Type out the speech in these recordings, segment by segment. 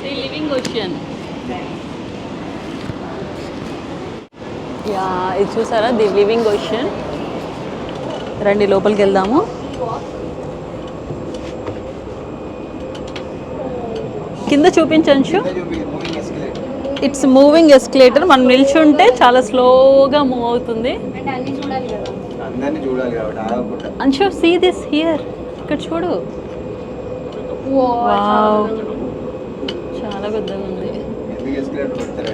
Living ocean. Yeah, ఇది చూసారా, the living ocean. రండి లోపలికి వెళ్దాము. కింద చూపించంచు. It's moving escalator. మనం నిల్చుంటే చాలా స్లోగా మూవ్ అవుతుంది. Anshu, see this here. ఇక్కడ చూడు. వావ్, చాలా పెద్దగా ఉంది.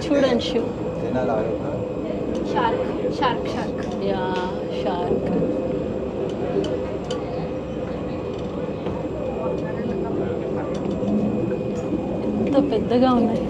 చూడు అంశు. Yeah, shark. ఎంత పెద్దగా ఉన్నాయి.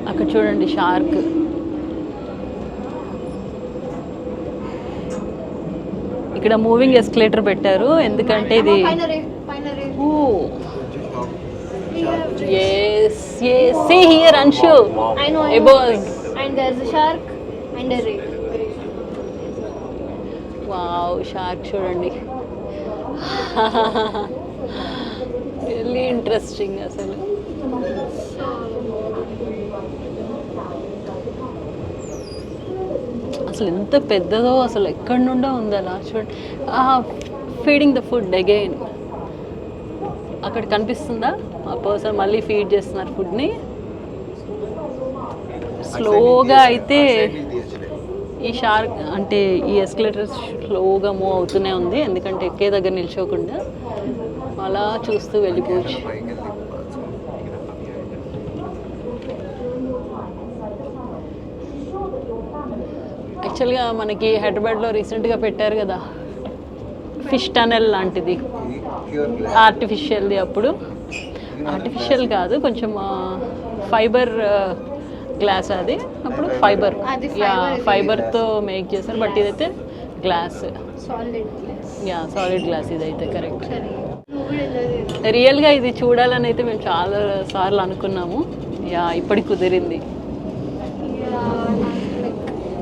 అక్కడ చూడండి షార్క్. ఇక్కడ మూవింగ్ ఎస్కలేటర్ పెట్టారు ఎందుకంటే ఇది yes yes see here Anshu I know and there's a shark and a ray. wow shark చూడండి. really interesting అసలు. అసలు ఎంత పెద్దదో, అసలు ఎక్కడి నుండో ఉంది అలా చూడండి. Feeding the food again. అక్కడ కనిపిస్తుందా ఆ పర్సన్ మళ్ళీ ఫీడ్ చేస్తున్నారు ఫుడ్ని. స్లోగా అయితే ఈ షార్క్ అంటే ఈ ఎస్కలేటర్ స్లోగా మూవ్ అవుతూనే ఉంది ఎందుకంటే ఎక్కే దగ్గర నిల్చోకుండా అలా చూస్తూ వెళ్ళిపోవచ్చు. యాక్చువల్గా మనకి హైదరాబాద్లో రీసెంట్గా పెట్టారు కదా ఫిష్ టనెల్ లాంటిది, ఆర్టిఫిషియల్ది. అప్పుడు ఆర్టిఫిషియల్ కాదు, కొంచెం ఫైబర్ గ్లాస్ అది. అప్పుడు ఫైబర్తో మేక్ చేశారు, బట్ ఇదైతే గ్లాస్, యా సాలిడ్ గ్లాస్ ఇదైతే. కరెక్ట్. రియల్గా ఇది చూడాలని అయితే మేము చాలా సార్లు అనుకున్నాము. యా, ఇప్పటికి కుదిరింది.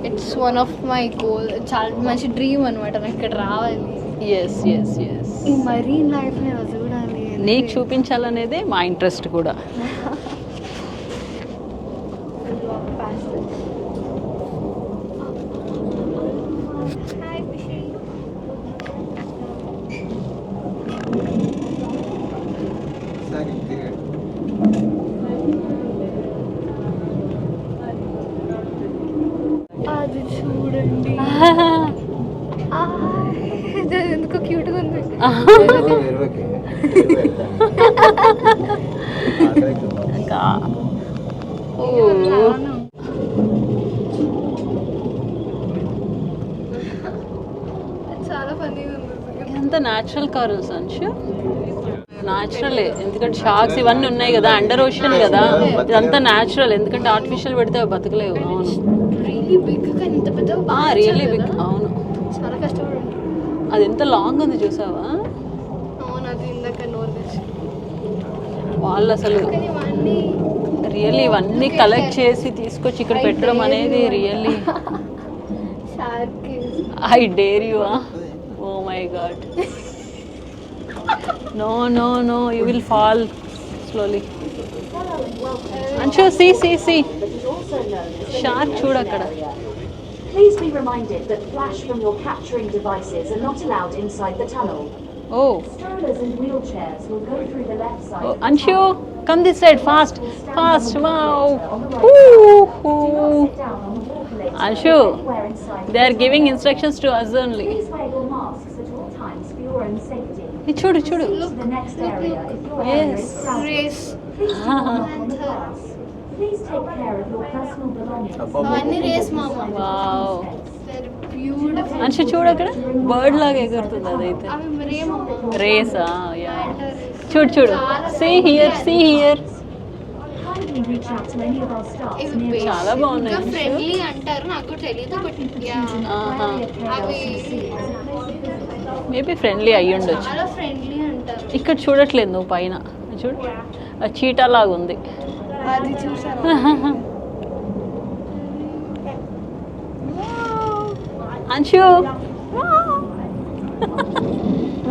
It's one of my goal. చాలా మంచి డ్రీమ్ అనమాట నాకు ఇక్కడ రావాలి. ఎస్ ఎస్ ఎస్, ఈ మరీన్ లైఫ్ని చూడాలి, నీకు చూపించాలనేదే మా ఇంట్రెస్ట్ కూడా. అది చూడండి, ఎందుకో క్యూట్గా ఉంది. చాలా ఫన్నీగా ఉంది. ఇదంతా న్యాచురల్ కరల్స్ అంశు, న్యాచురలే. ఎందుకంటే షార్క్స్ ఇవన్నీ ఉన్నాయి కదా, అండర్ ఓషన్ కదా, ఇదంతా న్యాచురల్. ఎందుకంటే ఆర్టిఫిషియల్ పెడితే అవి బతకలేవు. అవును, రియల్లీ బిగ్. కానీ ఇంత పెద్ద, రియల్లీ బిగ్. అవును, చాలా కష్టపడి ఉంటుంది. అది ఎంత లాంగ్ ఉంది చూసావా? అవును, అది ఇందాక నోరు వాళ్ళు అసలు రియల్లీ ఇవన్నీ కలెక్ట్ చేసి తీసుకొచ్చి ఇక్కడ పెట్టడం అనేది really. I dare you. Oh my God, no no no, you will fall slowly. అంచు సీ సీ సీ, షార్క్ చూడు అక్కడ. Please be reminded that flash from your capturing devices are not allowed inside the tunnel. Oh. Strollers and wheelchairs will go through the left side. Oh, Anshu, come this side, fast, fast, wow. Ooh. Anshu, they are giving instructions to us only. Please wear your masks at all times for your own safety. Chudu, chudu. To the next area if your Yes. area is crowded. Race. Please do not walk on the grass. Please take care of your personal belongings. అవన్నీ race మామ. Wow. Beautiful. Anshu, చూడు అక్కడ bird లాగా ఎగురుతుంది అదైతే. అవి రే మామ. రేసా? యా. చూడు చూడు, see here, see here. kindly reach out to any of our staff near చాలా బాగున్నాయి ఇంకా ఫ్రెండ్లీ అంటారు, నాకు తెలియదు బట్ అవి మేబీ ఫ్రెండ్లీ అయ్యి ఉండొచ్చు. చాలా ఫ్రెండ్లీ అంటారు. ఇక్కడ చూడట్లేదు నువ్వు పైన చూడు, చీటా లాగా ఉంది. అది చూసాను. అంశు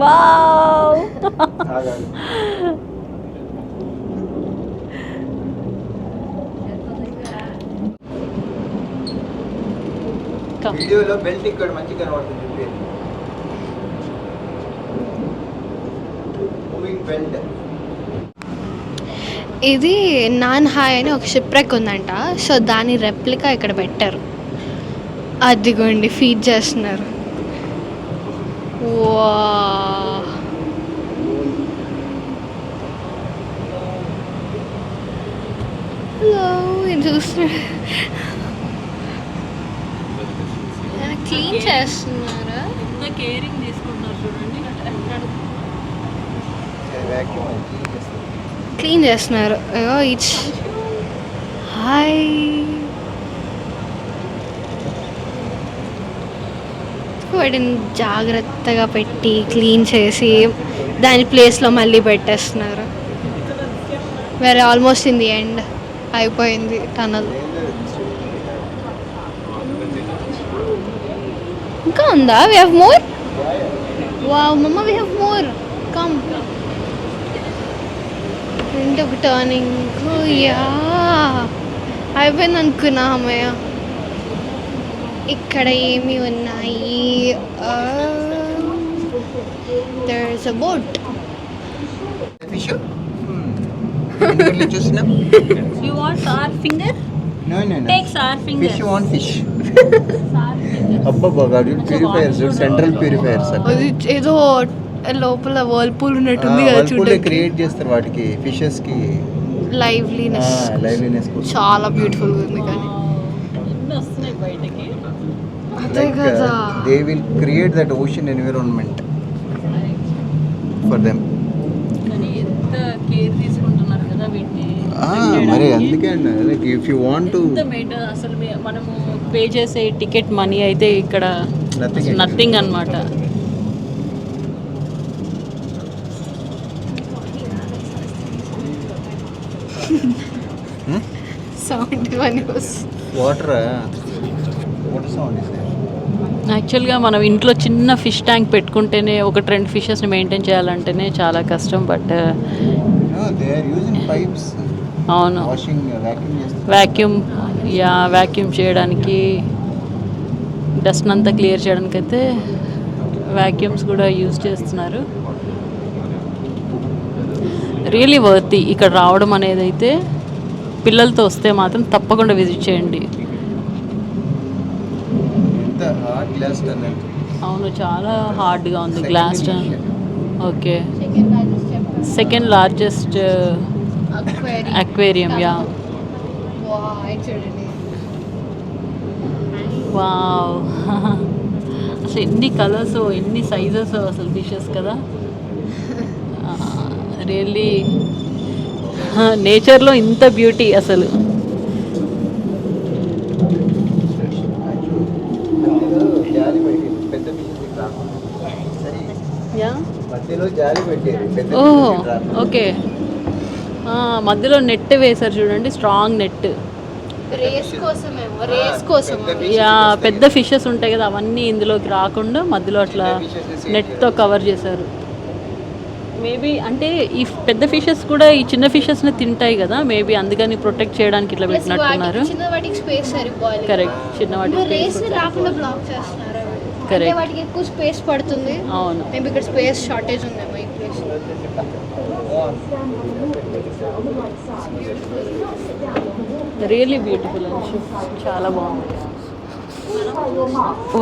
వావ్ వీడియోలో బెల్ట్ ఇక్కడ మంచిగా కనబడుతుంది. Moving belt. ఇది నాన్ హాయ్ అని ఒక షిప్ రెక్ ఉందంట, సో దాని రెప్లికా ఇక్కడ పెట్టారు. అదిగోండి ఫీడ్ చేస్తున్నారు. వా ఇది చూస్తున్నారు, క్లీన్ చేస్తున్నారా? ఎంత కేరింగ్ తీసుకుంటున్నారు చూడండి. క్లీన్ చేస్తున్నారు. అయ్యో ఇచ్ హాయ్. వాటిని జాగ్రత్తగా పెట్టి క్లీన్ చేసి దాని ప్లేస్లో మళ్ళీ పెట్టేస్తున్నారు. వేరే ఆల్మోస్ట్ ఇన్ ది ఎండ్ అయిపోయింది టనల్. ఇంకా ఉందా? We have more. వావ్ మమ్మ, వీ హ్యావ్ మోర్. కమ్. ఇంకొక టర్నింగ్. యా అయిపోయింది అనుకున్నా అమ్మయ్య. ఇక్కడ ఏమి ఉన్నాయి? There is a boat. Fish చూసినా. You want sour finger? No. Take sour finger. Fish want fish. Sour finger. అబ్బబ్బా ప్యూరిఫైయర్స్, సెంట్రల్ ప్యూరిఫైయర్స్. అది ఏదో లోపల వర్ల్పూల్ ఉన్నట్టుంది కదా చూడండి. క్రియేట్ చేస్తారు వాటికి, ఫిషెస్ కి లైవ్లీనెస్ చాలా బ్యూటిఫుల్ ఉంది. కానీ ఎన్ని వస్తున్నాయి బయటకి. అదే కదా, they will create that ocean environment for them. కానీ ఎంత కేర్ తీసుకుంటున్నారు కదా వీటిని. మరి అందుకే అండి, like if you want to అసలు మనము పే చేసే టికెట్ మనీ అయితే ఇక్కడ నథింగ్ అన్నమాట. సౌండ్ ఇవన్నీ వాటర్ సౌండ్. యాక్చువల్గా మనం ఇంట్లో చిన్న ఫిష్ ట్యాంక్ పెట్టుకుంటేనే 1-2 ఫిషెస్ని మెయింటైన్ చేయాలంటేనే చాలా కష్టం. But they are using pipes. అవును, వాషింగ్ వ్యాక్యూమ్ చేయడానికి, డస్ట్ అంతా క్లియర్ చేయడానికి అయితే వ్యాక్యూమ్స్ కూడా యూజ్ చేస్తున్నారు. రియలీ వర్తీ ఇక్కడ రావడం అనేది. అయితే పిల్లలతో వస్తే మాత్రం తప్పకుండా విజిట్ చేయండి. అవును, చాలా హార్డ్గా ఉంది గ్లాస్ టన్. Okay, second largest aquarium. Yeah wow. అసలు ఎన్ని కలర్స్, ఎన్ని సైజెస్ అసలు ఫిషెస్ కదా. రియల్లీ నేచర్లో ఇంత బ్యూటీ అసలు. ఓకే, మధ్యలో నెట్ వేశారు చూడండి, స్ట్రాంగ్ నెట్. యా పెద్ద ఫిషెస్ ఉంటాయి కదా, అవన్నీ ఇందులోకి రాకుండా మధ్యలో అట్లా నెట్తో కవర్ చేశారు. మేబీ అంటే ఈ పెద్ద ఫిషెస్ కూడా ఈ చిన్న ఫిషెస్ని తింటాయి కదా, మేబీ అందుకని ప్రొటెక్ట్ చేయడానికి ఇట్లా పెట్టినట్టున్నారు. కరెక్ట్, చిన్న వాటికి కరెక్ట్, వాటికి ఎక్కువ స్పేస్ పడుతుంది. అవును, మేబీ ఇక్కడ స్పేస్ షార్టేజ్ ఉందేమో ఈ ప్లేస్. రియల్లీ బ్యూటిఫుల్ అండి, చాలా బాగుంది.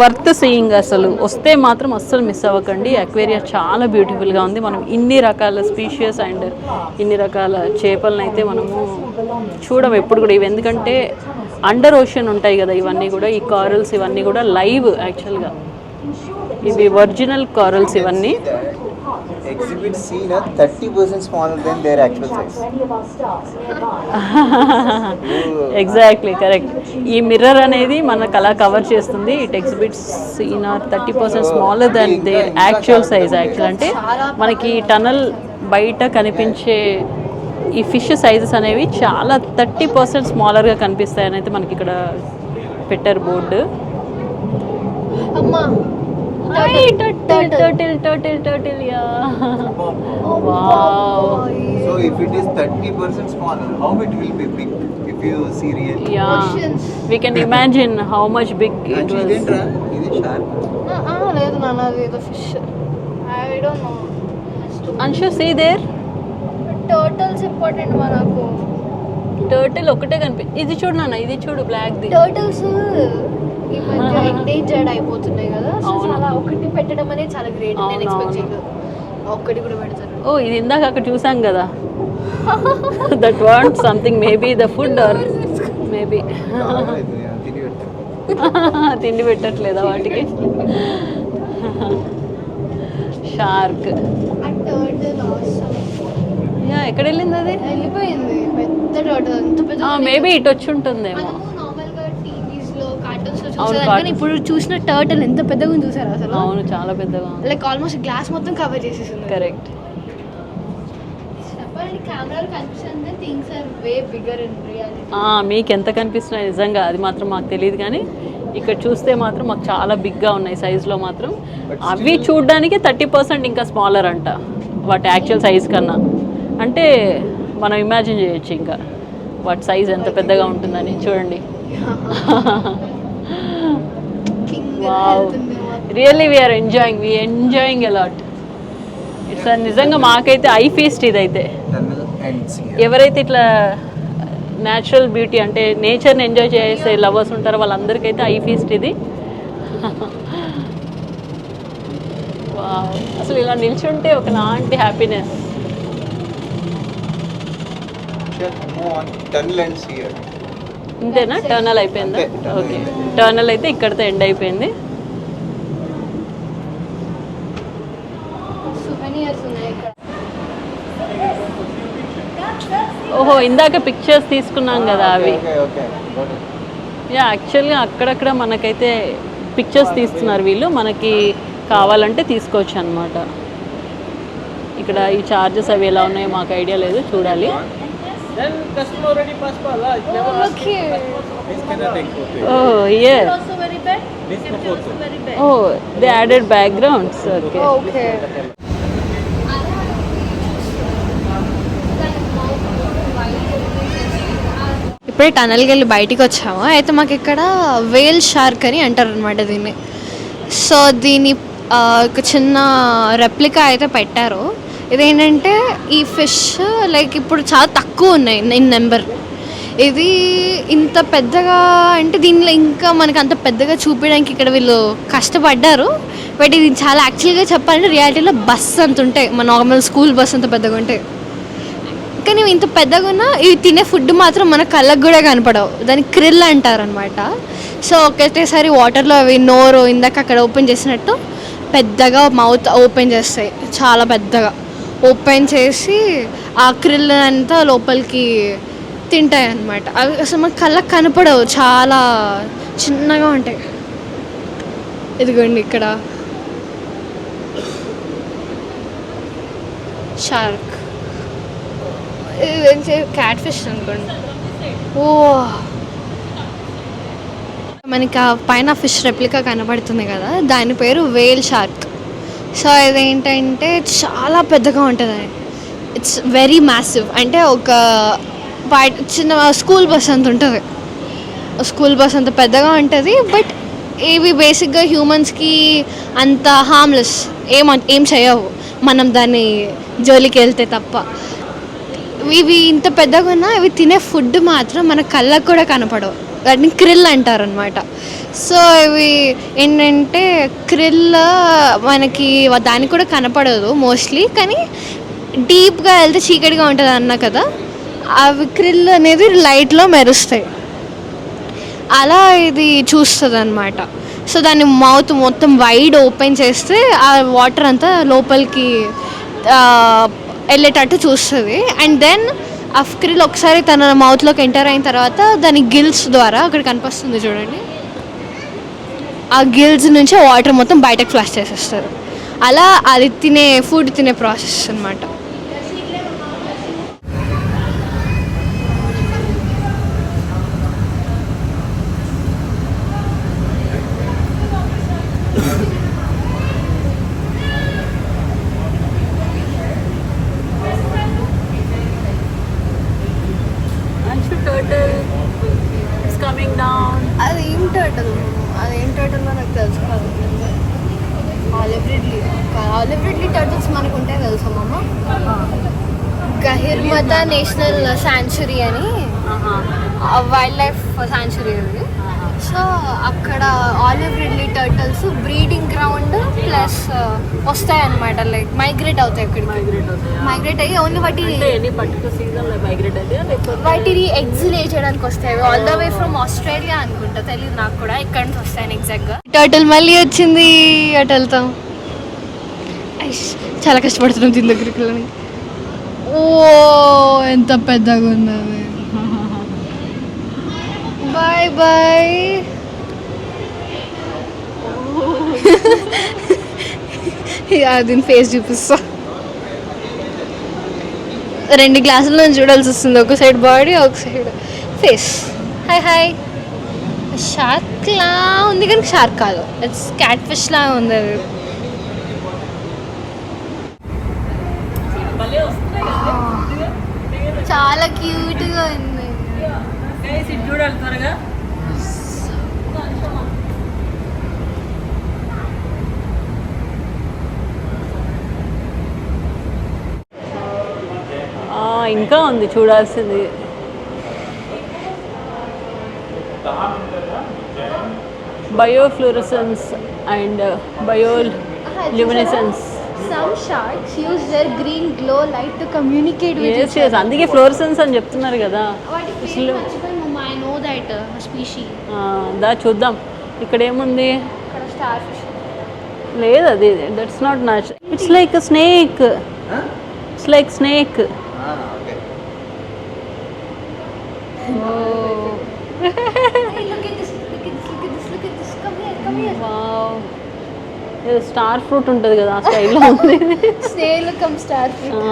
Worth seeing. అసలు వస్తే మాత్రం అస్సలు మిస్ అవ్వకండి. అక్వేరియా చాలా బ్యూటిఫుల్గా ఉంది. మనం ఇన్ని రకాల స్పీషియస్ అండ్ ఇన్ని రకాల చేపలను అయితే మనము చూడం ఎప్పుడు కూడా. ఇవి ఎందుకంటే అండర్ ఓషన్ ఉంటాయి కదా ఇవన్నీ కూడా, ఈ కారల్స్ ఇవన్నీ కూడా లైవ్. యాక్చువల్గా ఇవి ఒరిజినల్ కారల్స్ ఇవన్నీ. exhibit seen are 30% smaller than their actual size. To any of our staffs nearby. Exactly correct. ఈ మిర్రర్ అనేది మనకు అలా కవర్ చేస్తుంది. It exhibits in 30% smaller than they actual size. Actual అంటే మనకి టనల్ బయట కనిపించే ఈ ఫిష్ సైజెస్ అనేవి చాలా 30% స్మాలర్గా కనిపిస్తాయని అయితే మనకి ఇక్కడ పెట్టారు బోర్డు. అమ్మా turtle yeah. Wow. So if it is 30% smaller, how it will be big if you see really? Yeah Oceans. We can imagine how much big it Actually, was. ఇదేంట్రా? ఇది shark. లేదు నాన్న, అది ఏదో fish. I don't know. Anshu see there turtles important మనకు. Turtle ఒకటే ఇది చూడు నాన్న, ఇది చూడు బ్లాక్ ది. టర్టల్స్ ఈ మధ్య ఎండేంజర్డ్ అయిపోతున్నాయి కదా, సో అవును. చాలా ఒకటి పెట్టడం అనేది చాలా గ్రేట్. నేను అవును, ఎక్స్పెక్ట్ అవును. చేయలేదు ఒక్కటి కూడా పెడతారు. ఓ ఇది ఇందాక అక్కడ చూసాం కదా. That want something maybe the food or maybe చాలా ఇది, తిరిగి పెట్టు. తిండి పెట్టట్లేదా వాటికి. షార్క్ ఆ టర్టల్ అవసరం యా ఎక్కడ వెళ్ళింది అది. వెళ్ళిపోయింది. పెద్ద టర్టల్, అంత పెద్ద. మేబీ ఇటు వచ్చి ఉంటుందేమో. నార్మల్ గా టీవీస్ లో కార్టూన్స్ లో అవును, చూసేదాన్ని, కానీ cartoons. ఇప్పుడు చూసిన టర్టల్ ఎంత పెద్దగా ఉంది చూసారా అసలు. అవును చాలా పెద్దగా ఉంది. లైక్ ఆల్మోస్ట్ గ్లాస్ మొత్తం కవర్ చేసేసింది. కరెక్ట్. చెప్పండి, కెమెరాలో కనిపిస్తుంది things are way bigger in reality. మీకు ఎంత కనిపిస్తున్నాయి నిజంగా అది మాత్రం మాకు తెలియదు, కానీ ఇక్కడ చూస్తే మాత్రం మాకు చాలా బిగ్గా ఉన్నాయి సైజులో మాత్రం. అవి చూడడానికి 30% ఇంకా స్మాలర్ అంట వాటి యాక్చువల్ సైజ్ కన్నా. అంటే మనం ఇమాజిన్ చేయొచ్చు ఇంకా వాటి సైజ్ ఎంత పెద్దగా ఉంటుందని. చూడండి. Wow, really we are enjoying a lot. It's నిజంగా మాకైతే ఐ ఫీస్ట్ ఇదైతే. Tunnel and sea. ఎవరైతే ఇట్లా న్యాచురల్ బ్యూటీ అంటే నేచర్ని ఎంజాయ్ చేసే లవర్స్ ఉంటారో వాళ్ళందరికైతే ఐ ఫీస్ట్ ఇది. వావ్, అసలు ఇలా నిల్చుంటే ఒక లాంటి happiness. Sure, move on. Tunnel and sea. ఇంతేనా, టర్నల్ అయిపోయిందా? అంతే, tunnel ఓకే, అయిపోయింది. టర్నల్ అయితే ఇక్కడితో ఎండ్ అయిపోయింది. సువెనియర్స్ ఉన్నాయి ఇక్కడ. ఓహో ఇందాక పిక్చర్స్ తీసుకున్నాం కదా అవి. Okay, okay. Got it. Yeah యాక్చువల్గా అక్కడక్కడ మనకైతే పిక్చర్స్ తీస్తున్నారు వీళ్ళు, మనకి కావాలంటే తీసుకోవచ్చు అనమాట. ఇక్కడ ఈ చార్జెస్ అవి ఎలా ఉన్నాయో మాకు ఐడియా లేదు, చూడాలి. Then customer already passed by. It never Oh, look here. This cannot take photo. Oh here. Also very bad. This no photo. Oh they added backgrounds. Okay. Okay. ఇప్పుడే టనల్కి వెళ్ళి బయటికి వచ్చాము. అయితే మాకు ఇక్కడ వేల్ షార్క్ అని అంటారు అనమాట దీన్ని. సో దీని ఒక చిన్న రెప్లికా అయితే పెట్టారు. ఇదేంటంటే ఈ ఫిష్ లైక్ ఇప్పుడు చాలా తక్కువ ఉన్నాయి ఇన్ నెంబర్. ఇది ఇంత పెద్దగా అంటే దీనిలో ఇంకా మనకు అంత పెద్దగా చూపించడానికి ఇక్కడ వీళ్ళు కష్టపడ్డారు. బట్ ఇది చాలా యాక్చువల్గా చెప్పాలంటే రియాలిటీలో బస్ అంత ఉంటాయి, మన నార్మల్ స్కూల్ బస్ అంత పెద్దగా ఉంటాయి. కానీ ఇవి ఇంత పెద్దగా ఉన్నా ఇవి తినే ఫుడ్ మాత్రం మన కళ్ళకు కూడా కనపడవు. దాన్ని క్రిల్ అంటారు అనమాట. సో ఒకటేసారి వాటర్లో అవి నోరు ఇందాక అక్కడ ఓపెన్ చేసినట్టు పెద్దగా మౌత్ ఓపెన్ చేస్తాయి, చాలా పెద్దగా ఓపెన్ చేసి ఆ క్రిల్ అంతా లోపలికి తింటాయి అన్నమాట. అవి అసలు మన కళ్ళకు కనపడవు, చాలా చిన్నగా ఉంటాయి. ఇదిగోండి ఇక్కడ షార్క్, ఇది క్యాట్ ఫిష్ అనుకోండి. ఓ మనకి ఆ పైన ఫిష్ రెప్లికా కనబడుతుంది కదా, దాని పేరు వేల్ షార్క్. సో ఇదేంటంటే చాలా పెద్దగా ఉంటుంది. It's very massive. అంటే ఒక చిన్న స్కూల్ బస్ అంత ఉంటుంది, స్కూల్ బస్ అంత పెద్దగా ఉంటుంది. బట్ ఇవి బేసిక్గా హ్యూమన్స్కి అంత హార్మ్లెస్, ఏం చేయవు మనం దాన్ని జోలికి వెళ్తే తప్ప. ఇవి ఇంత పెద్దగా ఉన్నా ఇవి తినే ఫుడ్ మాత్రం మన కళ్ళకు కూడా కనపడవు. వాటిని క్రిల్ అంటారు అనమాట. సో ఇవి ఏంటంటే క్రిల్ మనకి దానికి కూడా కనపడదు మోస్ట్లీ, కానీ డీప్గా వెళ్తే చీకటిగా ఉంటుంది అన్నా కదా, అవి క్రిల్ అనేది లైట్లో మెరుస్తాయి, అలా ఇది చూస్తుంది అనమాట. సో దాని మౌత్ మొత్తం వైడ్ ఓపెన్ చేస్తే ఆ వాటర్ అంతా లోపలికి వెళ్ళేటట్టు చూస్తుంది. అండ్ దెన్ ఆ క్రిల్ ఒకసారి తన మౌత్లోకి ఎంటర్ అయిన తర్వాత దాని గిల్స్ ద్వారా అక్కడ కనిపిస్తుంది చూడండి, ఆ గిల్స్ నుంచి వాటర్ మొత్తం బయటకు ఫ్లష్ చేసేస్తారు. అలా అది ఫుడ్ తినే ప్రాసెస్ అనమాట. అదేం టర్టిల్లో నాకు తెలుసుకోవాలి. ఆలివ్ రిడ్లీ టర్టిల్స్ మనకు ఉంటాయి తెలుసా మమ్మ. గహిర్మత నేషనల్ శాంచురీ అని వైల్డ్ లైఫ్ శాంచురీ అది. సో అక్కడ olive Ridley turtles breeding ground plus వస్తాయి అన్నమాట. లైక్ మైగ్రేట్ అవుతాయి అక్కడికి. మైగ్రేట్ అయ్యి ఓన్లీ వాటిని ఎగ్స్ లే చేయడానికి వస్తాయి. All the way from Australia అనుకుంటా, తెలియదు నాకు కూడా ఎక్కడి నుంచి వస్తాయని ఎగ్జాక్ట్గా. టర్టిల్ మళ్ళీ వచ్చింది, అటు వెళ్తాం. చాలా కష్టపడుతున్నాం దీని దగ్గరికి వెళ్ళని. ఓ ఎంత పెద్దగా ఉన్నది. Bye bye. దీని ఫేస్ చూపిస్తా. 2 గ్లాసుల్లో చూడాల్సి వస్తుంది, ఒక సైడ్ బాడీ ఒక side face. Hi hi. Shark లా ఉంది కానీ షార్క్ కాదు, ఇట్స్ క్యాట్ ఫిష్ లా ఉంది అది. చాలా క్యూట్గా ఉంది. చూడాలి త్వరగా. ఇంకా ఉంది చూడాల్సింది. బయోఫ్లోరసెన్స్ and బయోల్యూమినెసెన్స్. Some sharks use their green glow light to communicate with each other. అందుకే ఫ్లోరసెన్స్ అని చెప్తున్నారు కదా. I know that species. దా చూద్దాం ఇక్కడ ఏముంది. ఇక్కడ స్టార్ ఫిష్ లేదు, అది that's not natural. It's like snake. It's like snake. Okay. Star fruit ఉంటుంది కదా, ఆ స్టైల్లో ఉంది. Snail come star fruit.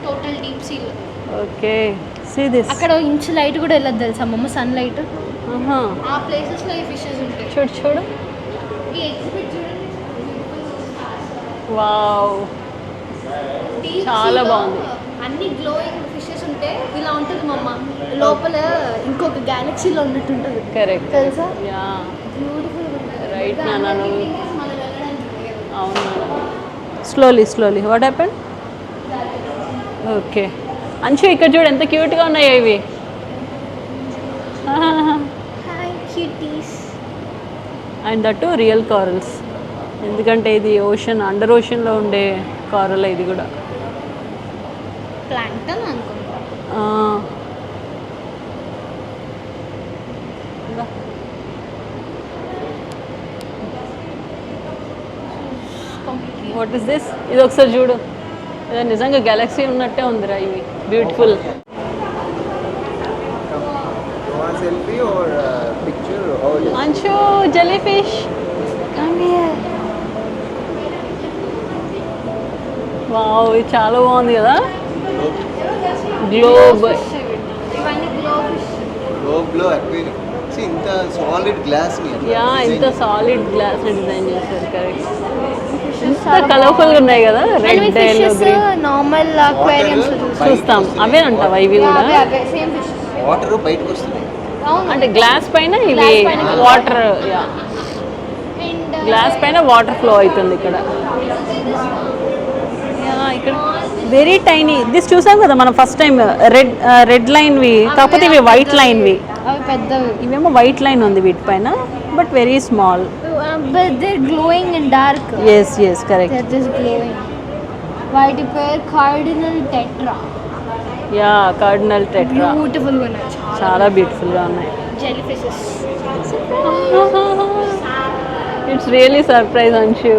Total deep sea. Okay, see this. అక్కడ ఇంచు లైట్ కూడా వెళ్ళదు తెలుసా మమ్మ, సన్ లైట్. ఆ ప్లేసెస్ లో ఈ ఫిషెస్ ఉంటాయి. చూడు చూడు. ఈ ఎగ్జిబిట్ చూడండి. వావ్, చాలా బాగుంది. అన్ని గ్లోయింగ్ ఫిషెస్ ఉంటాయి. ఇలా ఉంటుంది మమ్మ, లోపల ఇంకొక గ్యాలక్సీలో ఉన్నట్టు ఉంటుంది. కరెక్ట్ తెలుసా. యా, బ్యూటిఫుల్ రైట్ నాన్న. అవును, స్లోలీ వాట్ హ్యాపెండ్. ఓకే అంచు, ఇక్కడ చూడు ఎంత క్యూట్గా ఉన్నాయో ఇవి. అండ్ దట్ రియల్ కారల్స్, ఎందుకంటే ఇది ఓషన్, అండర్ ఓషన్లో ఉండే కారల్ ఇది కూడా. ప్లాంక్టన్ అనుకుంటా. What is this? ఇది ఒకసారి చూడు, ఇది నిజంగా గెలాక్సీ ఉన్నట్టే ఉందిరా ఇవి. Beautiful. Selfie or picture or అంచు జెల్లీ ఫిష్. వావ్, ఇది చాలా బాగుంది కదా. గ్లోబ్. ఇవన్నీ glow fish. globe aquarium. See, ఇంత సాలిడ్ గ్లాస్ ని యా, ఇంత సాలిడ్ గ్లాస్ డిజైన్ చేశారు. కరెక్ట్. ఇంత కలర్ఫుల్ గా ఉన్నాయి కదా, red and green. Normal aquariums చూస్తాం, అవే అంటావా ఇవి కూడా? Same fish. వాటర్ బయటకు వస్తుంది. అంటే గ్లాస్ పైన ఇవి వాటర్. యా, గ్లాస్ పైన వాటర్ ఫ్లో అవుతుంది ఇక్కడ. ఇక్కడ వెరీ టైనీ. దిస్ చూసాం కదా మనం ఫస్ట్ టైం, రెడ్ లైన్వి, కాకపోతే ఇవి వైట్ లైన్వి. అవి పెద్దవి. ఇవేమో వైట్ లైన్ ఉంది వీటిపైన, but very small. But they're glowing in dark. Yes, correct. They're just glowing. White pair cardinal tetra. Yeah, cardinal tetra. Beautiful one. చాలా బ్యూటిఫుల్గా ఉన్నాయి. Jelly fishes. It's really surprise Anshu.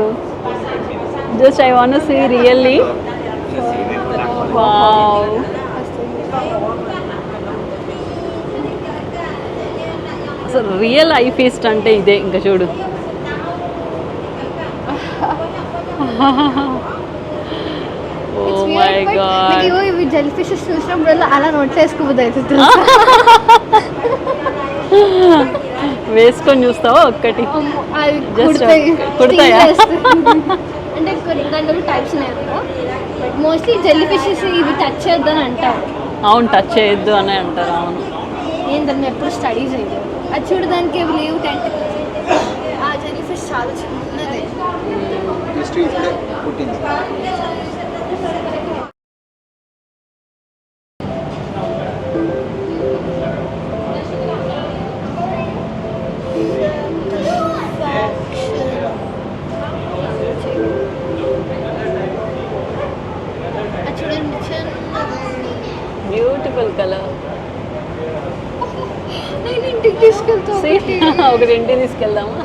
Just I want to see really. Wow. అసలు real eye feast అంటే ఇదే. ఇంకా చూడు. Oh my God. ఇవి jelly fishes చూసినప్పుడు అలా నోట్లో వేసుకోబోద్ది అవుతుంది. వేసుకొని చూస్తావా ఒక్కటి? అది Just కుడతాయా? అంటే కొన్ని దాంట్లో టైప్స్ ఉన్నాయి కదా, బట్ మోస్ట్లీ జెల్లీ ఫిషెస్ ఇవి టచ్ చేద్దని అంటారు. అవును, టచ్ చేయొద్దు అని అంటారు. అవును. నేను దాన్ని ఎప్పుడు స్టడీ చేయలేదు. అది చూడడానికి ఏమి లేవు టెంటికల్స్. ఆ జెల్లీ ఫిష్ చాలా చిన్నది. జస్ట్ ఇప్పుడే పుట్టింది. అది చూడండి చిన్నది. Beautiful colour. నేను ఇంటికి తీసుకెళ్తా ఒకటి. ఒకటి ఇంటికి తీసుకెళ్దామా?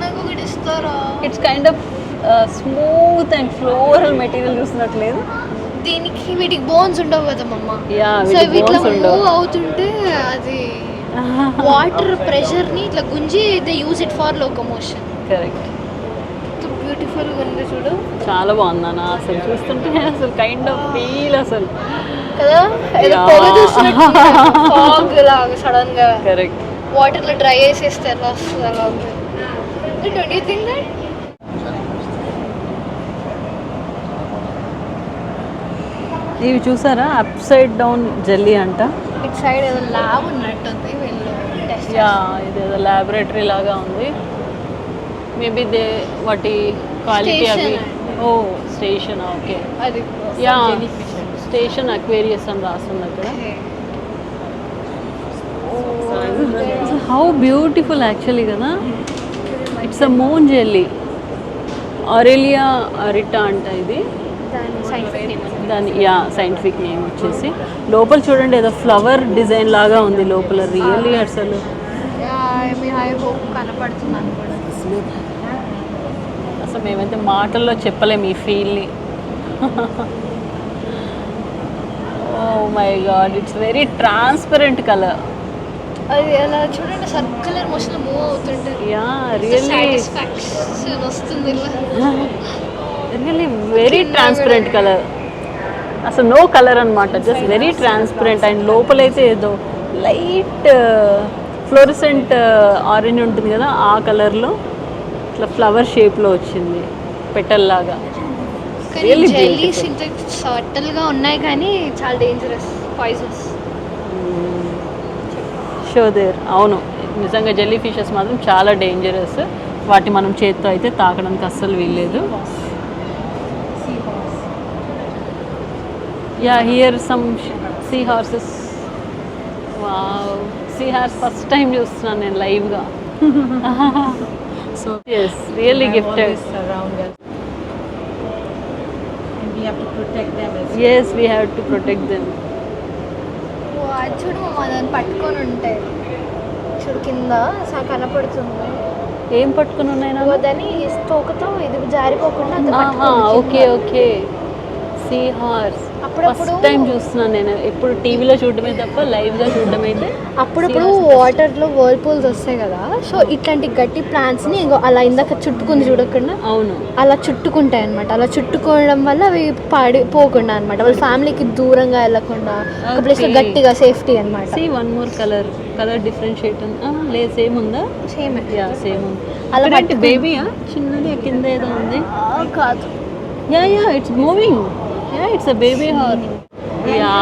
నాకు ఒకటి ఇస్తారా? It's kind of smooth and floral material చూసినట్లేదు. దీనికి వీటికి బోన్స్ ఉండవు కదా మమ్మ. యా, సో వీటికి ఇట్లా bones ఉండవు. మూవ్ అవుతుంటే అది వాటర్ ప్రెషర్ని ఇట్లా గుంజి they use it for locomotion. Correct. బ్యూటిఫుల్గా ఉంది చూడు. చాలా బాగుందన్న. అసలు చూస్తుంటే అసలు కైండ్ ఆఫ్ ఫీల్ అసలు కదా, ఏదో Yeah. పొగ చూస్తున్నట్టు ఫాగ్ లాగా సడన్ గా కరెక్ట్. వాటర్ లో డ్రై చేసేస్తే ఎలా వస్తుంది అలా ఉంది. Don't you think that? ఇవి చూసారా? అప్ సైడ్ డౌన్ జెల్లీ అంట. ఇట్ సైడ్ ఏదో ల్యాబ్ ఉన్నట్టుంది వీళ్ళు టెస్ట్. యా, ఇదేదో ల్యాబొరేటరీ లాగా ఉంది. మేబీ దే వాటి క్వాలిటీ అవి. Station. Oh station. ఓకే. అది యా, స్టేషన్ అక్వేరియస్ అని రాస్తుంది అక్కడ. హౌ బ్యూటిఫుల్ యాక్చువల్లీ కదా. It's a moon jelly. Aurelia aurita అంట ఇది దాని సైంటిఫిక్ నేమ్. దాని సైంటిఫిక్ నేమ్ వచ్చేసి. లోపల చూడండి ఏదో ఫ్లవర్ డిజైన్ లాగా ఉంది లోపల. రియల్లీ అసలు ఐ హోప్ కనపడుతున్నాను కూడా. అసలు మేమైతే మాటల్లో చెప్పలేము ఈ ఫీల్ని. Oh my God, it's very transparent colour. అది అలా చూడండి సర్క్యులర్ మోషన్ మూవ్ అవుతుంటుంది. యా, రియల్లీ సాటిస్ఫాక్షన్ వస్తుంది. Really very transparent colour. అసలు నో కలర్ అనమాట, జస్ట్ వెరీ ట్రాన్స్పరెంట్. అండ్ లోపలైతే ఏదో లైట్ ఫ్లోరిసెంట్ ఆరెంజ్ ఉంటుంది కదా, ఆ కలర్లో ఇట్లా ఫ్లవర్ షేప్లో వచ్చింది పెటల్ లాగా. కానీ Really జెల్లీస్ beautiful. ఇంత సటల్గా ఉన్నాయి కానీ చాలా డేంజరస్, పాయిజనస్. షోదేర్. అవును, నిజంగా జెల్లీ ఫిషెస్ మాత్రం చాలా డేంజరస్. వాటి మనం చేత్తో అయితే తాకడానికి అస్సలు వీల్లేదు. Yeah, here some sea horses. Wow, sea horse first time చూస్తున్నాను నేను లైవ్గా. So yes, really have gifted. always around us, and we have to protect them as well. Yes, we have to protect them. అది చూడు మా దాన్ని పట్టుకొని ఉంటాయి చూడు కింద కనపడుతుంది. ఏం పట్టుకుని ఉన్నాయి నా? దాన్ని తోకతో ఇది జారిపోకుండా అది ఆహా, పట్టుకొని ఓకే ఓకే. సీ హార్స్ అప్పుడప్పుడు ఫస్ట్ టైం చూస్తున్నాను నేను. ఎప్పుడు టీవీలో చూడడమే తప్ప లైవ్గా చూడడం అయితే. అప్పుడప్పుడు వాటర్లో వర్ల్పూల్స్ వస్తాయి కదా, సో ఇట్లాంటి గట్టి ప్లాంట్స్ని ఇంకో అలా ఇందాక చుట్టుకుంది చూడకుండా అవును, అలా చుట్టుకుంటాయి అనమాట. అలా చుట్టుకోవడం వల్ల అవి పాడిపోకుండా అనమాట, వాళ్ళ ఫ్యామిలీకి దూరంగా వెళ్ళకుండా ఒక ప్లేస్లో Okay. గట్టిగా సేఫ్టీ అనమాట. See one more colour differentiate లేదు, సేమ్ ఉందా? సేమ్ యా, సేమ్ ఉంది. అలా అలాంటి పట్టుకుని- బేబీయా? చిన్నది కింద ఏదో ఉంది. కాదు, yeah yeah, it's moving. Yeah, it's a baby horn. Yeah,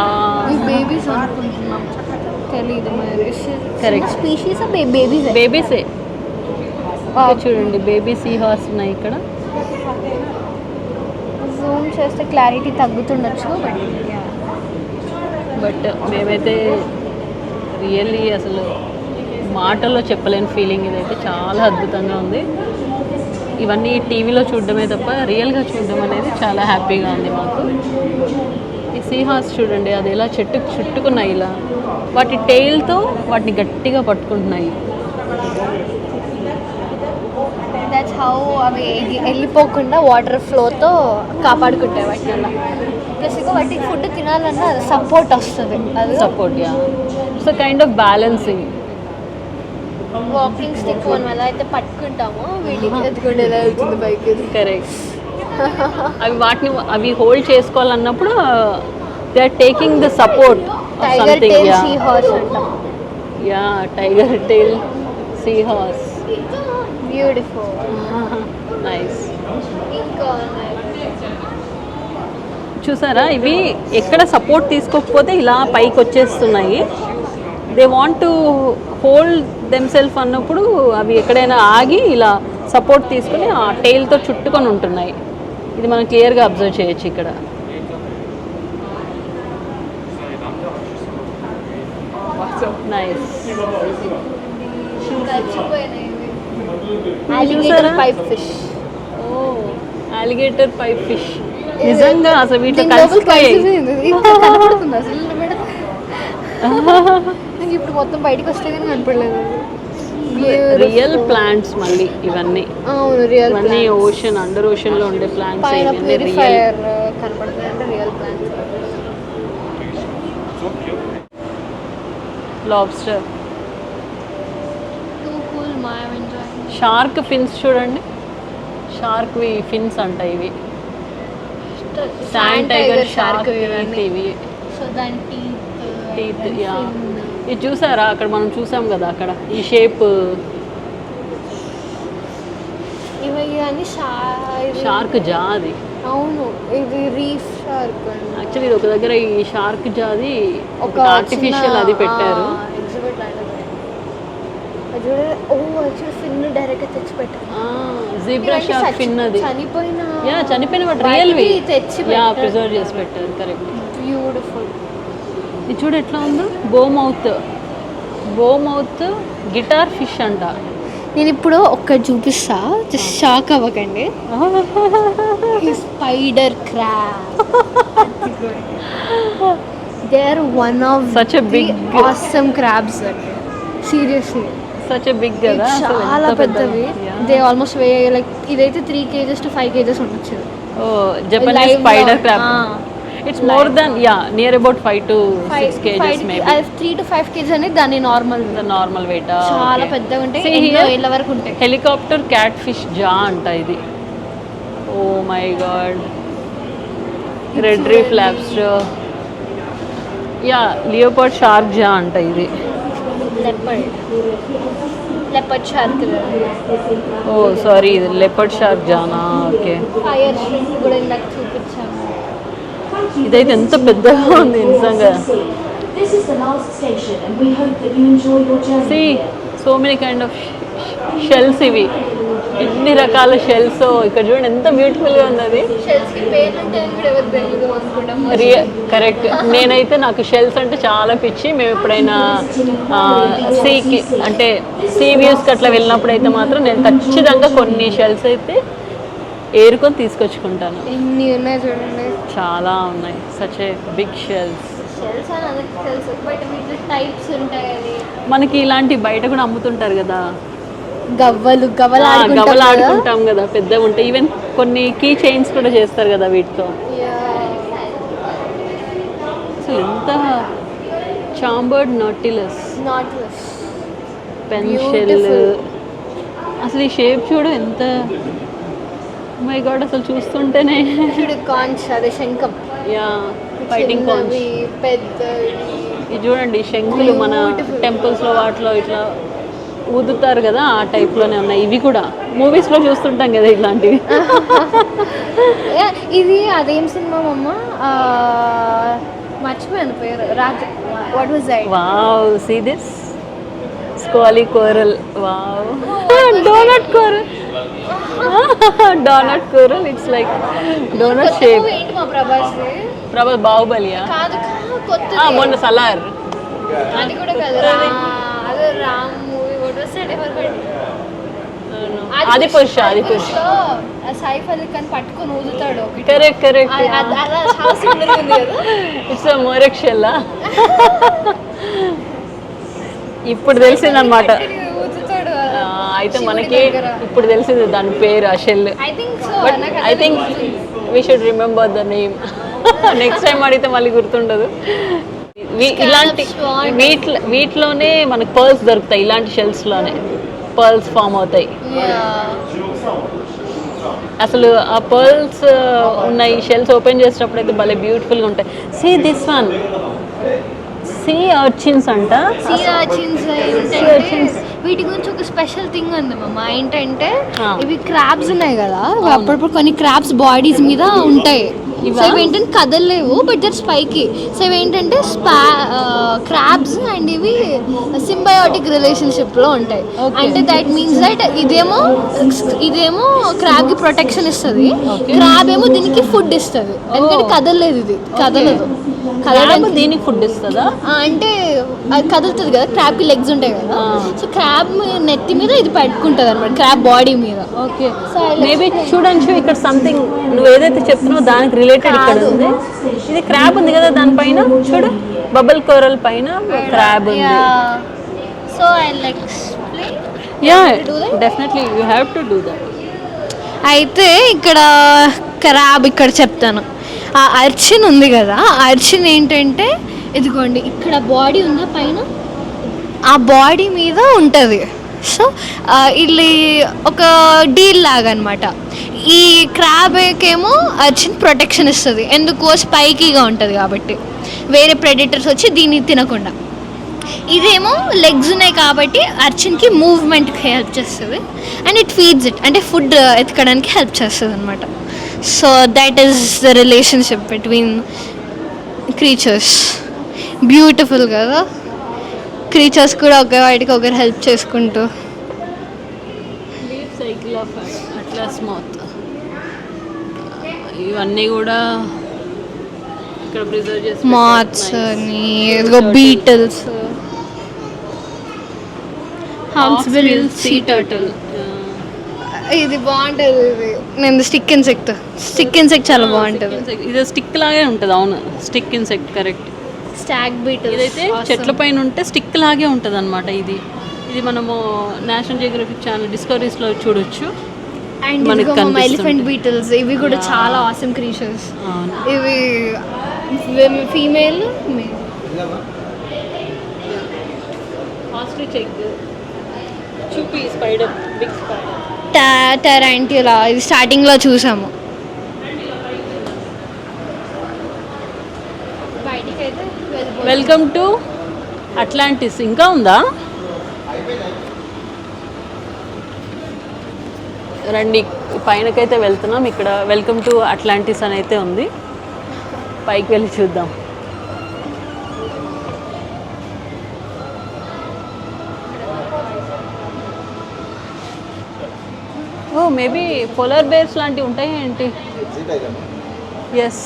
babies అనుకుంటున్నాం, తెలీదు మరి. Correct. Species babies. బేబీసే. చూడండి, బేబీ సీ హార్స్ ఉన్నాయి ఇక్కడ. జూమ్ చేస్తే క్లారిటీ తగ్గుతుండొచ్చు, బట్ మేమైతే రియల్లీ అసలు మాటల్లో చెప్పలేని ఫీలింగ్. ఇదైతే చాలా అద్భుతంగా ఉంది. ఇవన్నీ టీవీలో చూడడమే తప్ప రియల్గా చూడడం అనేది చాలా హ్యాపీగా ఉంది మాకు. ఈ సీ హార్స్ చూడండి, అది ఎలా చెట్టుకు చుట్టుకున్నాయి, ఇలా వాటి టెయిల్తో వాటిని గట్టిగా పట్టుకుంటున్నాయి. దట్స్ హౌ అవి వెళ్ళిపోకుండా వాటర్ ఫ్లోతో కాపాడుకుంటాయి వాటిని అలా. ప్లస్ ఇంకా వాటికి ఫుడ్ తినాలన్నా సపోర్ట్ వస్తుంది, అది support, yeah. So kind of balancing. Walking stick మనం ఎలా అయితే పట్టుకుంటామో వీటికి ఎత్తుకుంటే ఎలా వెళ్తుంది బైక్. కరెక్ట్. అవి హోల్డ్ చేసుకోవాలన్నప్పుడు they are taking the support. Tiger tail sea horse అంటాం. Yeah, tiger tail sea horse. Beautiful. Nice. ఇంకా చూసారా, ఇవి ఎక్కడ సపోర్ట్ తీసుకోకపోతే ఇలా పైకి వచ్చేస్తున్నాయి. They want to hold themself అన్నప్పుడు అవి ఎక్కడైనా ఆగి ఇలా సపోర్ట్ తీసుకుని ఆ టెయిల్తో చుట్టుకొని ఉంటున్నాయి. ఇది మనం క్లియర్గా అబ్జర్వ్ చేయొచ్చు ఇక్కడ. Nice. Alligator pipe fish. Oh, alligator pipe fish. నిజంగా అసలు వీటిలో కలిసిపోయాయి. ఇప్పుడు మొత్తం బయటకు వస్తే కానీ కనపడలేదు. రియల్ ప్లాంట్స్ మళ్ళీ ఇవన్నీ. అవును, రియల్ ఇవన్నీ ఓషన్, అండర్ ఓషన్ లో ఉండే ప్లాంట్స్. పైన ప్యూరిఫైయర్ కనపడుతుంది అంటే real plants. Lobster. Too cool my enjoying. Shark fins చూడండి, షార్క్ ఫిన్స్ అంట ఇవి. శాండ్ టైగర్ షార్క్ ఇవి. సో దాని టీత్. యా, ఇది చూసారా అక్కడ మనం చూసాం కదా, అక్కడ ఈ షేప్. ఇవన్నీ షార్క్ జా అది. అవును, ఇది రీఫ్ షార్క్. యాక్చువల్లీ ఇది ఒక దగ్గర ఈ షార్క్ జాది ఒక ఆర్టిఫిషియల్ అది పెట్టారు. ఎగ్జిబిట్ లాంటిది. అది యాక్చువల్లీ ఫిన్ డైరెక్ట్ తెచ్చి పెట్టారు. జీబ్రా షార్క్ ఫిన్ అది. చనిపోయిన వాటి రియల్వి తెచ్చి ప్రిజర్వ్ చేసి పెట్టారు. కరెక్ట్. బ్యూటిఫుల్. ఇది చూడు ఎట్లా ఉందో. బోమౌత్ గిటార్ ఫిష్ అంట. నేను ఇప్పుడు ఒక్కటి చూపిస్తా, జస్ట్ షాక్ అవ్వకండి. Spider crab. They are one of Such a big- awesome crabs. Seriously such a big కదా, చాలా పెద్దవి. దే ఆల్మోస్ట్ లైక్ ఇదైతే 3 kgs to 5 kgs ఉండొచ్చు. Oh, Japanese spider crab. It's more than near about 5 to 6 kgs maybe. 3 to 5 kgs అనేది దాని normal weight. చాలా పెద్దగా ఉంటాయి, ఏళ్ళ వరకు ఉంటాయి. హెలికాప్టర్ క్యాట్ ఫిష్ జా అంట ఇది. Oh my God. Red reef lobster. Yeah, leopard shark జా అంట ఇది. Leopard shark. ఓ సారీ, ఇది లెపర్డ్ షార్క్ జానా. ఓకే. ఫైర్ షింక్ కూడా ఇందాక చూపించాను. ఇదైతే ఎంత పెద్దగా ఉంది నిజంగా. This is the last station and we hope that you enjoy your journey. See, so many kind of shells ఇవి. ఎన్ని రకాల షెల్స్. ఇక్కడ చూడండి ఎంత బ్యూటిఫుల్గా ఉంది అది. షెల్స్కి పేర్లు అంటే కూడా ఎవరు తెలియదు అనుకుంటాం. కరెక్ట్. నేనైతే నాకు షెల్స్ అంటే చాలా పిచ్చి. మేము ఎప్పుడైనా సీకి అంటే సీ వ్యూస్కి అట్లా వెళ్ళినప్పుడు అయితే మాత్రం నేను ఖచ్చితంగా కొన్ని షెల్స్ అయితే ఏరుకొని తీసుకొచ్చుకుంటాను. ఎన్ని ఉన్నాయి చూడండి, చాలా ఉన్నాయి. Such a big shells. Shells అని అందరికి తెలుసు, బట్ వీటిలో టైప్స్ ఉంటాయి. అది మనకి ఇలాంటి బయట కూడా అమ్ముతుంటారు కదా, గవ్వలాడుకుంటాం కదా, పెద్దగా ఉంటాయి. ఈవెన్ కొన్ని కీ చైన్స్ కూడా చేస్తారు కదా వీటితో. అసలు ఎంత చాంబర్డ్ నాటిలస్ పెన్షెల్. అసలు ఈ షేప్ చూడు ఎంత. మై గాడ్, అసలు చూస్తుంటేనే. కాన్స్, అదే శంఖం. Yeah, fighting conchs. పెద్దవి. ఇది చూడండి, శంకులు మన టెంపుల్స్లో వాటిలో ఇట్లా ఊదుతారు కదా, ఆ టైప్లోనే ఉన్నాయి. ఇవి కూడా మూవీస్లో చూస్తుంటాం కదా ఇట్లాంటివి. ఇది అదేం సినిమా అమ్మ, మర్చిపోయాను పేరు. What was that? Wow, see this squally coral. Wow, donut coral. It's like donut shape. ఏంటి మా ప్రభాస్? బాహుబలియా? కాదు, కొత్త. మొన్న సలార్. అది కూడా కాదు, అదే Ram movie. What was that? Ever heard? ఆది పురుష సైఫ్ అలీ ఖాన్ పట్టుకొని ఊదుతాడు కరెక్ట్ అలా చాలా సింపుల్ ఉంది కదా. ఇట్స్ మోరెక్షల్లా ఇప్పుడు తెలిసిందనమాట. ఊదుతాడు అయితే మనకి ఇప్పుడు తెలిసింది దాని పేరు ఆ shell. I think so. But I think we should remember the name. Next time అడిగితే మళ్ళీ గుర్తుండదు. ఇలాంటి వీటిలోనే మనకు పర్ల్స్ దొరుకుతాయి. ఇలాంటి షెల్స్లోనే పర్ల్స్ ఫామ్ అవుతాయి. అసలు ఆ పర్ల్స్ ఉన్న ఈ షెల్స్ ఓపెన్ చేసేటప్పుడు అయితే భలే బ్యూటిఫుల్గా ఉంటాయి. See this one, sea urchins అంట. సీ అర్చిన్స్ ఏంటంటే వీటి గురించి ఒక స్పెషల్ థింగ్ ఉంది మమ్మ. ఏంటంటే ఇవి క్రాబ్స్ ఉన్నాయి కదా, అప్పుడప్పుడు కొన్ని క్రాబ్స్ బాడీస్ మీద ఉంటాయి. సో ఇవి ఏంటంటే కదలలేవు, బట్ జస్ట్ పైకి. సో ఇవి ఏంటంటే క్రాబ్స్ అండ్ ఇవి సింబయోటిక్ రిలేషన్షిప్లో ఉంటాయి. అంటే దట్ మీన్స్ దట్ ఇదేమో క్రాబ్కి ప్రొటెక్షన్ ఇస్తుంది, క్రాబ్ ఏమో దీనికి ఫుడ్ ఇస్తుంది. ఎందుకంటే కదలలేదు, ఇది కదలదు. దీనికి ఫుడ్ ఇస్తుందా అంటే అది కదులుతుంది కదా, క్రాబ్కి లెగ్స్ ఉంటాయి కదా. సో క్రాబ్ నెత్తి మీద ఇది పెట్టుకుంటుంది అనమాట, క్రాబ్ బాడీ మీద. ఓకే, మేబీ చూడండి ఇక్కడ సంథింగ్ నువ్వు ఏదైతే చెప్తున్నావు దానికి రిలేటెడ్ ఇక్కడ ఉంది. ఇది క్రాబ్ ఉంది కదా దానిపైన, చూడు బబుల్ కోరల్ పైన క్రాబ్ ఉంది. So I like explain. Yeah definitely you have to do that. అయితే ఇక్కడ క్రాబ్ ఇక్కడ చెప్తాను. ఆ అర్చిన్ ఉంది కదా, ఆ అర్చిన్ ఏంటంటే ఇదిగోండి ఇక్కడ బాడీ ఉందా పైన, ఆ బాడీ మీద ఉంటుంది. సో ఇది ఒక డీల్ లాగా అనమాట. ఈ క్రాబ్కేమో అర్చిన్ ప్రొటెక్షన్ ఇస్తుంది, ఎందుకు స్పైకీగా ఉంటుంది కాబట్టి, వేరే ప్రెడిటర్స్ వచ్చి దీన్ని తినకుండా. ఇదేమో లెగ్స్ ఉన్నాయి కాబట్టి అర్చిన్కి మూవ్మెంట్కి హెల్ప్ చేస్తుంది, అండ్ ఇట్ ఫీడ్స్ ఇట్, అంటే ఫుడ్ ఎత్తుకోవడానికి హెల్ప్ చేస్తుంది అనమాట. So that is the relationship between creatures. Beautiful కదా, క్రీచర్స్ కూడా వాటికి ఒకరు హెల్ప్ చేసుకుంటూ. సైకిల్ ఆఫ్ అట్లాస్ మౌత్, ఇవన్నీ కూడా ఇక్కడ ప్రిజర్వ్ చేసి మాత్స్ అని, ఇదిగో బీటల్స్, హార్న్స్బిల్ సీ టర్టిల్. ఇది బాగుంటుంది. ఇది నేను స్టిక్ ఇన్సెక్ట్ చాలా బాగుంటుంది. ఇది స్టిక్ లాగే ఉంటుంది. అవును, stick insect correct. Stag beetle ఇదైతే చెట్ల పైన ఉంటే స్టిక్ లాగే ఉంటుంది అనమాట. ఇది మనము నేషనల్ జియోగ్రఫిక్ ఛానల్ డిస్కవరీస్లో చూడొచ్చు. అండ్ ఎలిఫెంట్ బీటల్స్, ఇవి కూడా చాలా ఆసమ్ క్రీచర్స్. ఇవి ఫీమేల్ ఆస్ట్రిచ్ ఎగ్, చూపి స్పైడర్, బిగ్ స్పైడర్, టెరాంటిలా, ఇది స్టార్టింగ్లో చూసాము. Welcome to Atlantis. ఇంకా ఉందా? రండి పైనకైతే వెళ్తున్నాం. ఇక్కడ వెల్కమ్ టు అట్లాంటిస్ అని అయితే ఉంది, పైకి వెళ్ళి చూద్దాం. ఓ మేబీ పోలార్ బేర్స్ లాంటివి ఉంటాయి ఏంటి? ఎస్,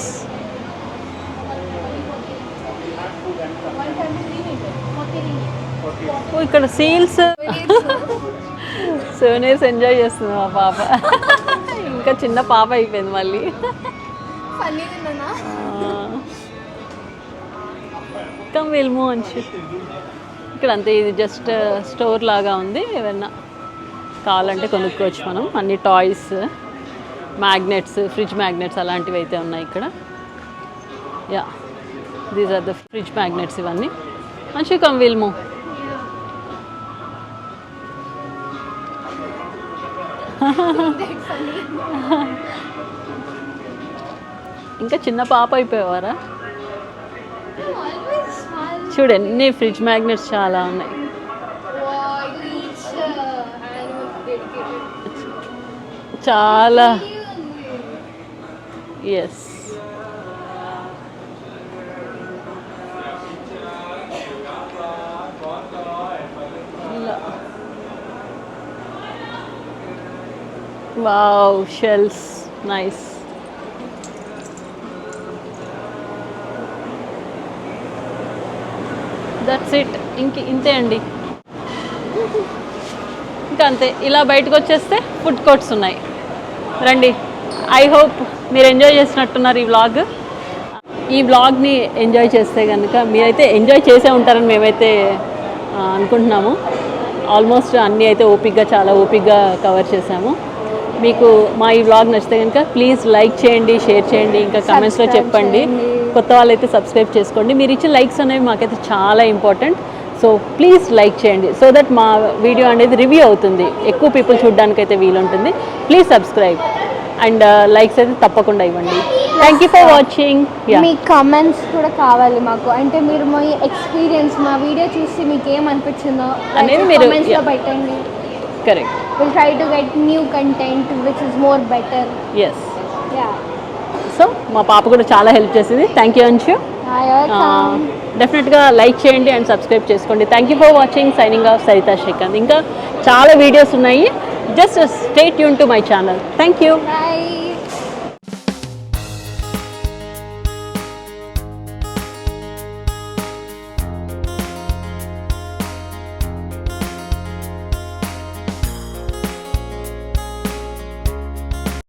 ఓ ఇక్కడ సీల్స్. సోనేర్స్ ఎంజాయ్ చేస్తుంది మా పాప. ఇంకా చిన్న పాప అయిపోయింది మళ్ళీ. కమ్ విల్ మూవ్ అంచు. ఇక్కడ అంతే, ఇది జస్ట్ స్టోర్ లాగా ఉంది. ఏదన్నా కావాలంటే కొనుక్కోవచ్చు మనం. అన్ని టాయ్స్, మ్యాగ్నెట్స్, ఫ్రిడ్జ్ మ్యాగ్నెట్స్ అలాంటివి అయితే ఉన్నాయి ఇక్కడ. Yeah, these are the fridge magnets ఇవన్నీ. మంచి కమ్ విల్ మూవ్. ఇంకా చిన్న పాప అయిపోయేవారా? చూడు ఎన్ని ఫ్రిడ్జ్ మ్యాగ్నెట్స్ చాలా ఉన్నాయి. చాలా. Yes, wow, shells, nice. That's it. ఇంతే అండి. ఇంకా అంతే. ఇలా బయటకు వచ్చేస్తే ఫుడ్ కోర్ట్స్ ఉన్నాయి, రండి. ఐ హోప్ మీరు ఎంజాయ్ చేసినట్టున్నారు ఈ వ్లాగ్ని ఎంజాయ్ చేస్తే కనుక మీరైతే ఎంజాయ్ చేసే ఉంటారని మేమైతే అనుకుంటున్నాము. ఆల్మోస్ట్ అన్నీ అయితే చాలా ఓపిక్గా కవర్ చేసాము. మీకు మా ఈ వ్లాగ్ నచ్చితే కనుక ప్లీజ్ లైక్ చేయండి, షేర్ చేయండి, ఇంకా కమెంట్స్లో చెప్పండి. కొత్త వాళ్ళైతే సబ్స్క్రైబ్ చేసుకోండి. మీరు ఇచ్చే లైక్స్ అనేవి మాకైతే చాలా ఇంపార్టెంట్. సో ప్లీజ్ లైక్ చేయండి, సో దట్ మా వీడియో అనేది రివ్యూ అవుతుంది, ఎక్కువ పీపుల్ చూడడానికైతే వీలుంటుంది. ప్లీజ్ సబ్స్క్రైబ్ అండ్ లైక్స్ అయితే తప్పకుండా ఇవ్వండి. Thank you for watching. Me comments కూడా కావాలి మాకు, అంటే మీరు మా ఎక్స్పీరియన్స్ మా వీడియో చూసి మీకు ఏమనిపించిందో అనేది మీరు కామెంట్స్లో పెట్టండి. Correct. Will try to get new content which is more better. Yes. So మా పాప కూడా చాలా హెల్ప్ చేసింది. Thank you Anshu. డెఫినెట్గా లైక్ చేయండి అండ్ సబ్స్క్రైబ్ చేసుకోండి. Thank you for watching. Signing off Saritha Srikanth. ఇంకా చాలా వీడియోస్ ఉన్నాయి, just stay tune to my channel. Thank you. Bye.